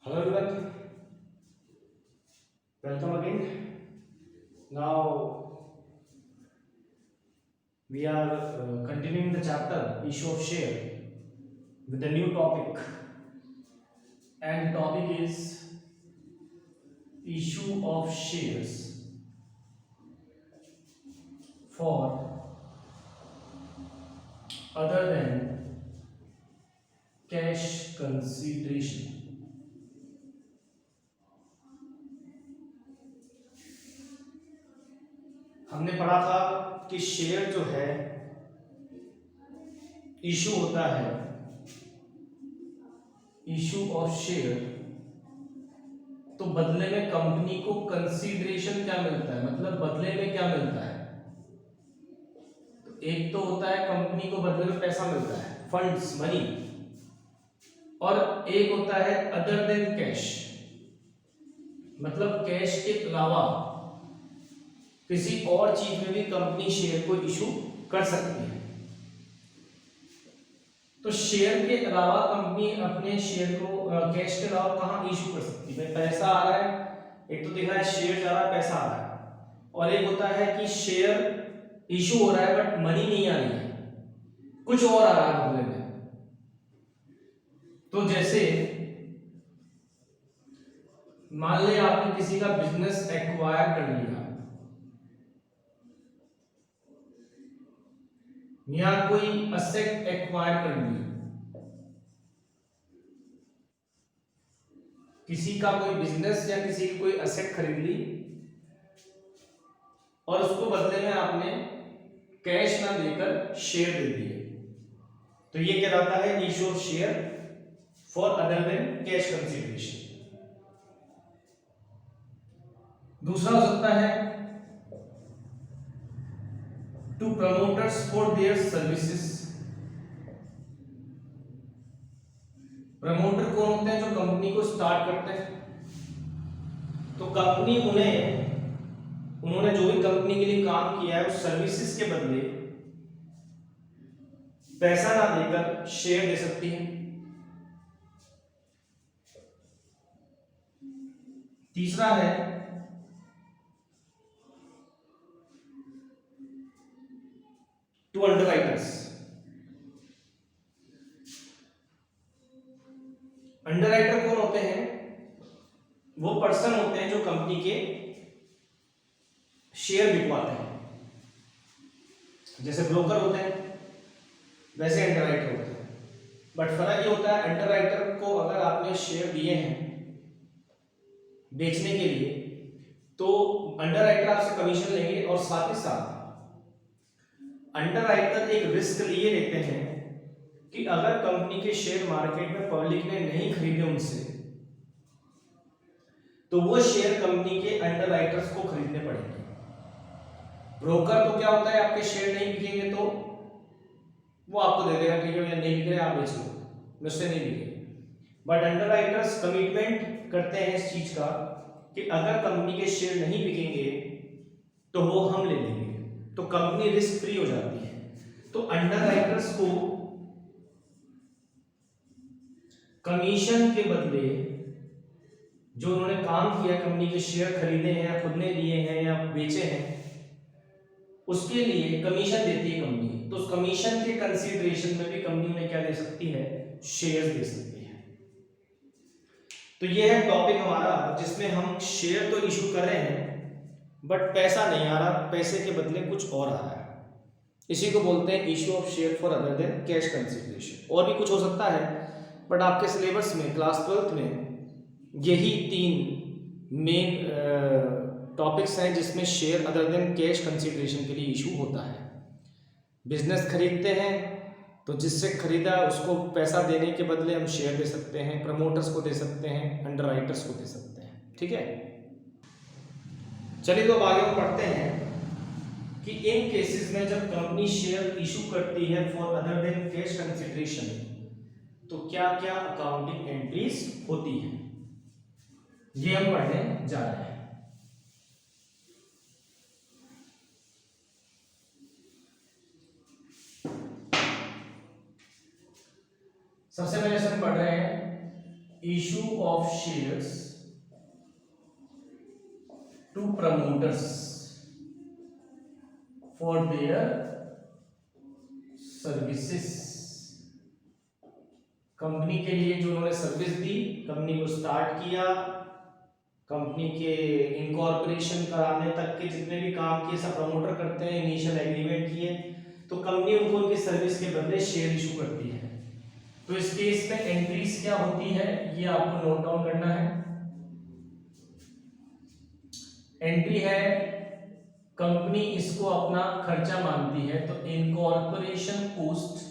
Hello everyone, welcome again. Now we are continuing the chapter issue of share with a new topic, and the topic is issue of shares for other than cash consideration. हमने पढ़ा था कि share जो है issue होता है, issue of share, तो बदले में कंपनी को कंसीडरेशन क्या मिलता है, मतलब बदले में क्या मिलता है। तो एक तो होता है कंपनी को बदले में पैसा मिलता है, फंड्स, मनी, और एक होता है अदर देन कैश, मतलब कैश के अलावा किसी और चीज में भी कंपनी शेयर को इशू कर सकती है। तो शेयर के अलावा कंपनी अपने शेयर को कैश के अलावा कहां इशू कर सकती है। पैसा आ रहा है, एक तो दिख रहा है शेयर जा रहा है, पैसा आ रहा है, और एक होता है कि शेयर इशू हो रहा है बट मनी नहीं आ रही है, कुछ और आ रहा है बदले में। तो जैसे मान ले आपने किसी का बिजनेस एक्वायर कर लिया या कोई असेट एक्वायर कर लिया, किसी का कोई बिजनेस या किसी की कोई असेट खरीद ली और उसको बदले में आपने कैश ना देकर शेयर दे दिए, तो ये कहलाता है issue of share for other than cash consideration. दूसरा हो सकता है to promoters for their services. Promoter कौन होते हैं? जो कंपनी को स्टार्ट करते हैं। तो कंपनी उन्होंने जो भी कंपनी के लिए काम किया है उस सर्विसेज के बदले पैसा ना देकर शेयर दे सकती है। तीसरा है टू अंडरराइटर्स। अंडरराइटर कौन होते हैं? वो पर्सन होते हैं जो कंपनी के शेयर बिकवाते हैं। जैसे ब्रोकर होते हैं वैसे अंडरराइटर होते हैं, बट फर्क ये होता है अंडरराइटर को अगर आपने शेयर दिए हैं बेचने के लिए तो अंडरराइटर आपसे कमीशन लेंगे, और साथ ही साथ अंडरराइटर एक रिस्क लिए लेते हैं कि अगर कंपनी के शेयर मार्केट में पब्लिक ने नहीं खरीदे उनसे, तो वो शेयर कंपनी के अंडरराइटर्स को खरीदने पड़ेंगे। ब्रोकर तो क्या होता है, आपके शेयर नहीं बिकेंगे तो वो आपको दे देगा, ठीक है भैया नहीं बिक रहे आप बेच लो, मुझसे नहीं बिके। बट अंडरराइटर्स कमिटमेंट करते हैं इस चीज का कि अगर कंपनी के शेयर नहीं बिकेंगे तो वो हम ले लेंगे, तो कंपनी रिस्क फ्री हो जाती है। तो अंडरराइटर्स को कमीशन के बदले जो उन्होंने काम किया, कंपनी के शेयर खरीदे हैं या खुद ने लिए हैं या बेचे हैं, उसके लिए कमीशन देती है कंपनी। तो उस कमीशन के कंसीडरेशन में भी कंपनी उन्हें क्या दे सकती है? शेयर दे सकती है। तो ये है टॉपिक हमारा जिसमें हम शेयर तो इशू कर रहे हैं बट पैसा नहीं आ रहा, पैसे के बदले कुछ और आ रहा है। इसी को बोलते हैं issue of share for other than cash consideration. और भी कुछ हो सकता है बट आपके सिलेबस में क्लास 12th में यही 3 मेन टॉपिक्स हैं जिसमें share other than cash consideration के लिए इशू होता है। बिजनेस खरीदते हैं तो जिससे खरीदा उसको पैसा देने के बदले हम शेयर दे सकते हैं, प्रमोटर्स को दे सकते हैं, अंडरराइटर्स को दे सकते हैं। ठीक है, चलिए तो अब आगे पढ़ते हैं कि इन केसेस में जब कंपनी शेयर इशू करती है for other than cash consideration तो क्या क्या अकाउंटिंग एंट्रीज होती हैं, ये हम पढ़ने जा रहे हैं। सबसे पहले हम पढ़ रहे हैं issue of shares to promoters for their services। Company के लिए जो उन्होंने सर्विस दी, कंपनी को स्टार्ट किया, कंपनी के इनकॉर्पोरेशन कराने तक के जितने भी काम किए सब प्रमोटर करते हैं, इनिशियल एग्रीमेंट किए, तो कंपनी उनको उनकी सर्विस के बदले शेयर इशू करती है। तो इस केस में एंट्रीज क्या होती है ये आपको नोट डाउन करना है। एंट्री है कंपनी इसको अपना खर्चा मानती है, तो इनकॉर्पोरेशन कॉस्ट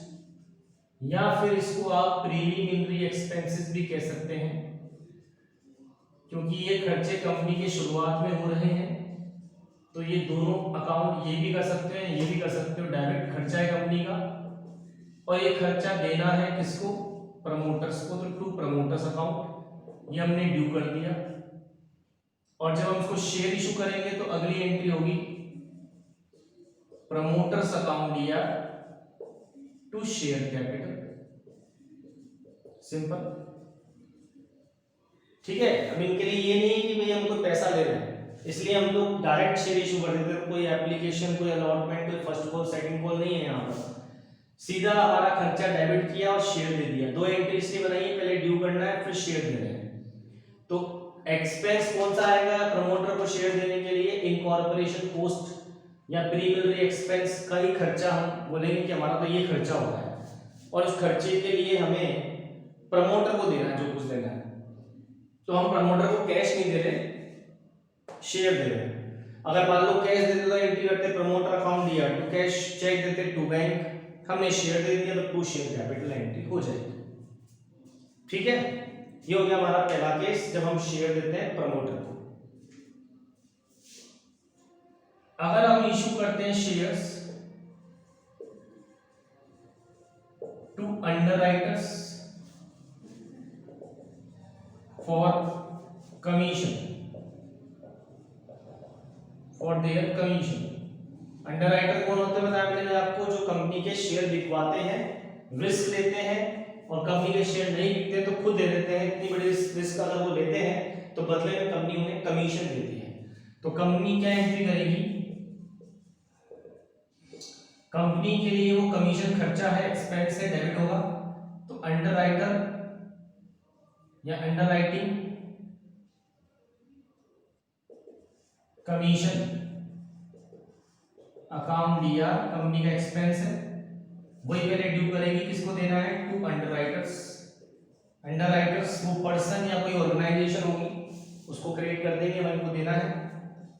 या फिर इसको आप प्रीलिमिनरी एक्सपेंसेस भी कह सकते हैं, क्योंकि ये खर्चे कंपनी के शुरुआत में हो रहे हैं। तो ये दोनों अकाउंट ये भी कर सकते हैं, ये भी कर सकते हो, डायरेक्ट खर्चा है कंपनी का और ये खर्चा देना है किसको, प्रमोटर्स को। तो टू प्रमोटर्स अकाउंट ये हमने ड्यू कर दिया। और जब हम इसको शेयर इशू करेंगे तो अगली एंट्री होगी प्रमोटर्स अकाउंट या टू शेयर कैपिटल। सिंपल, ठीक है। अब इनके लिए ये नहीं है कि भैया हमको पैसा ले रहे हैं इसलिए हम लोग डायरेक्ट शेयर इशू कर देते हैं। कोई एप्लीकेशन, कोई अलॉटमेंट, कोई फर्स्ट कॉल, सेकंड कॉल नहीं है यहाँ पर। सीधा हमारा खर्चा डेबिट किया और शेयर दे दिया। दो एंट्री इसलिए बनाई है, पहले ड्यू करना है फिर शेयर देना है। तो एक्सपेंस कौन सा आएगा प्रमोटर को शेयर देने के लिए, इनकॉर्पोरेशन कॉस्ट या प्रीलिमिनरी एक्सपेंस का ही खर्चा हम बोलेंगे कि हमारा तो ये खर्चा हो रहा है और उस खर्चे के लिए हमें प्रमोटर को देना है जो कुछ देना है। तो हम प्रमोटर को कैश नहीं दे रहे, शेयर दे रहे हैं। अगर मान लो कैश देते तो एंट्री करते प्रमोटर अकाउंट दिया, तो कैश चेक देते टू बैंक, हमने शेयर दे दिया तो टू शेयर कैपिटल एंट्री हो जाएगी। ठीक है, ये हो गया हमारा पहला केस जब हम शेयर देते हैं प्रमोटर को। अगर हम इशू करते हैं shares to underwriters for commission, for their commission. Underwriter कौन होते हैं बताया मैंने आपको, जो कंपनी के शेयर बिकवाते हैं, रिस्क लेते हैं और कंपनी के शेयर नहीं बिकते तो खुद दे देते हैं। इतनी बड़ी रिस्क अगर वो लेते हैं तो बदले में कंपनी उन्हें कमीशन देती है। तो कंपनी क्या एंट्री करेगी, कंपनी के लिए वो कमीशन खर्चा है, एक्सपेंस है, डेबिट होगा। तो अंडरराइटर या अंडरराइटिंग कमीशन अकाउंट दिया, कंपनी का एक्सपेंस है, वही पहले ड्यू करेगी, किसको देना है, टू अंडरराइटर्स। अंडरराइटर्स वो पर्सन या कोई ऑर्गेनाइजेशन होगी, उसको क्रिएट कर देंगे, हमें उनको देना है।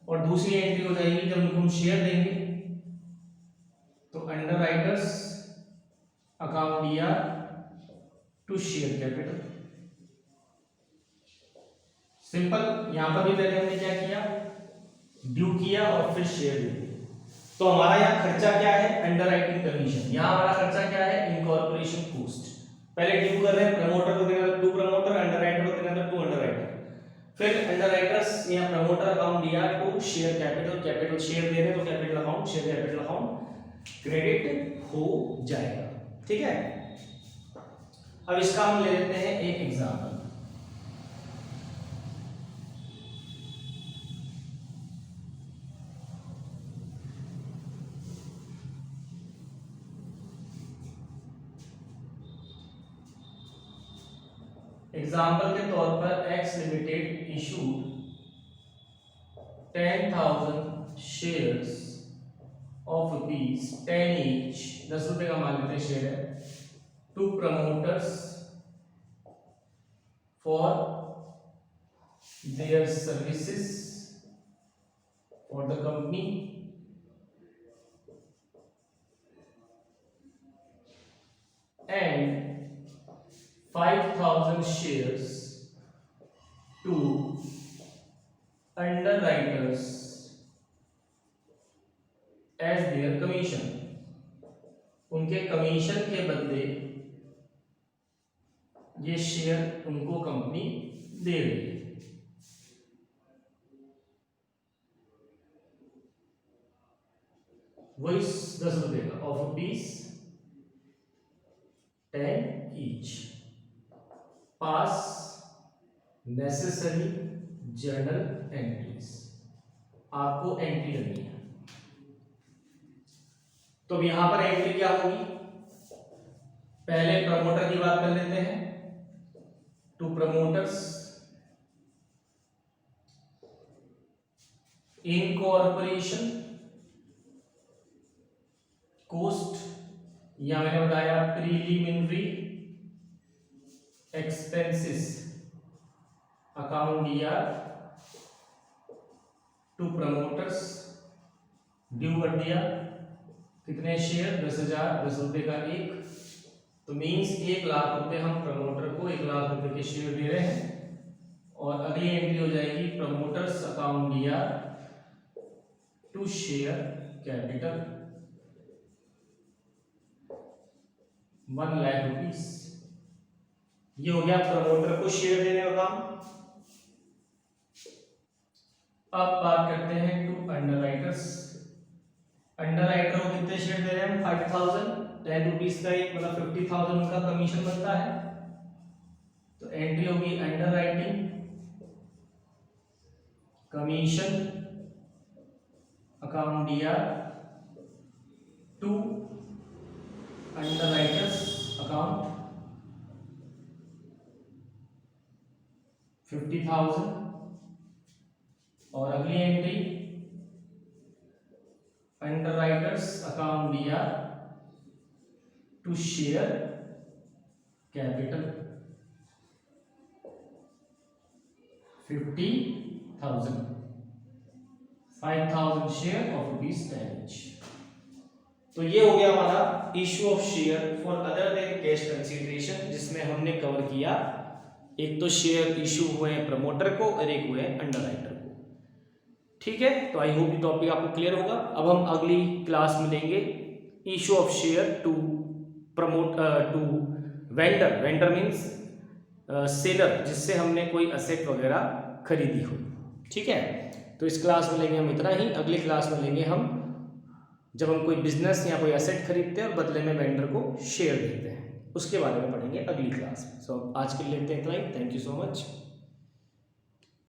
और दूसरी एंट्री हो जाएगी जब उनको हम शेयर देंगे, तो अंडरराइटर्स अकाउंट दिया टू शेयर कैपिटल। सिंपल, यहां पर भी पहले हमने क्या किया, ड्यू किया और फिर शेयर दे दिया। तो हमारा यहाँ खर्चा क्या है, अंडरराइटिंग कमीशन। यहाँ हमारा खर्चा क्या है, इनकॉर्पोरेशन कॉस्ट। पहले ड्यू कर रहे हैं, प्रमोटर को देना टू प्रमोटर, अंडरराइटर को देना टू अंडरराइटर। फिर अंडरराइटर्स या प्रमोटर अकाउंट दिया to share capital, capital share दे रहे तो capital account, share capital account credit हो जाएगा। ठीक है, अब इसका हम ले लेते हैं एक एग्जाम्पल। एग्जाम्पल के तौर पर X limited issued 10,000 shares of ₹10 each, 10 रुपए का मान लेते हैं शेयर है, to promoters for their services for the company and 5,000 shares to underwriters as their commission। उनके कमीशन के बदले ये शेयर उनको कंपनी दे रही है। वही 10 रुपए का of ₹10 each, pass necessary journal entries, आपको एंट्री करनी है। तो अब यहां पर एंट्री क्या होगी, पहले प्रमोटर की बात कर लेते हैं। टू प्रमोटर्स इनकॉर्पोरेशन कोस्ट, या मैंने बताया प्रीलिमिनरी एक्सपेंसेस अकाउंट दिया टू प्रमोटर्स, ड्यू कर दिया कितने शेयर, 10,000, 10 रुपए का एक, तो मींस 1,00,000 रुपए हम प्रमोटर को 1,00,000 रुपए के शेयर दे रहे हैं। और अगली एंट्री हो जाएगी प्रमोटर्स अकाउंट दिया टू शेयर कैपिटल 1,00,000 रुपीस। ये हो गया प्रमोटर को शेयर देने का काम। अब बात करते हैं टू अंडरराइटर्स। अंडरराइटर को कितने शेयर दे रहे हैं हम, 5,000, 10 रुपीस का एक, मतलब 50,000 उनका कमीशन बनता है। तो एंट्री होगी अंडर राइटिंग कमीशन अकाउंट दिया टू अंडरराइटर्स अकाउंट 50,000। और अगली एंट्री अंडरराइटर्स अकाउंट दिया to share capital 50,000, 5,000 share of ₹10। तो ये हो गया हमारा issue of share for other than cash consideration, जिसमें हमने कवर किया एक तो शेयर इशू हुए प्रमोटर को और एक हुए अंडरराइटर को। ठीक है, तो आई होप ये टॉपिक आपको क्लियर होगा। अब हम अगली क्लास में लेंगे issue of share to to vendor. Vendor means seller, जिससे हमने कोई असेट वगैरह खरीदी हो। ठीक है, तो इस क्लास में लेंगे हम इतना ही। अगली क्लास में लेंगे हम जब हम कोई बिजनेस या कोई असेट खरीदते हैं और बदले में वेंडर को शेयर देते हैं, उसके बारे में पढ़ेंगे अगली क्लास में। सो आज के लिए लेते हैं इतना ही। Thank you so much.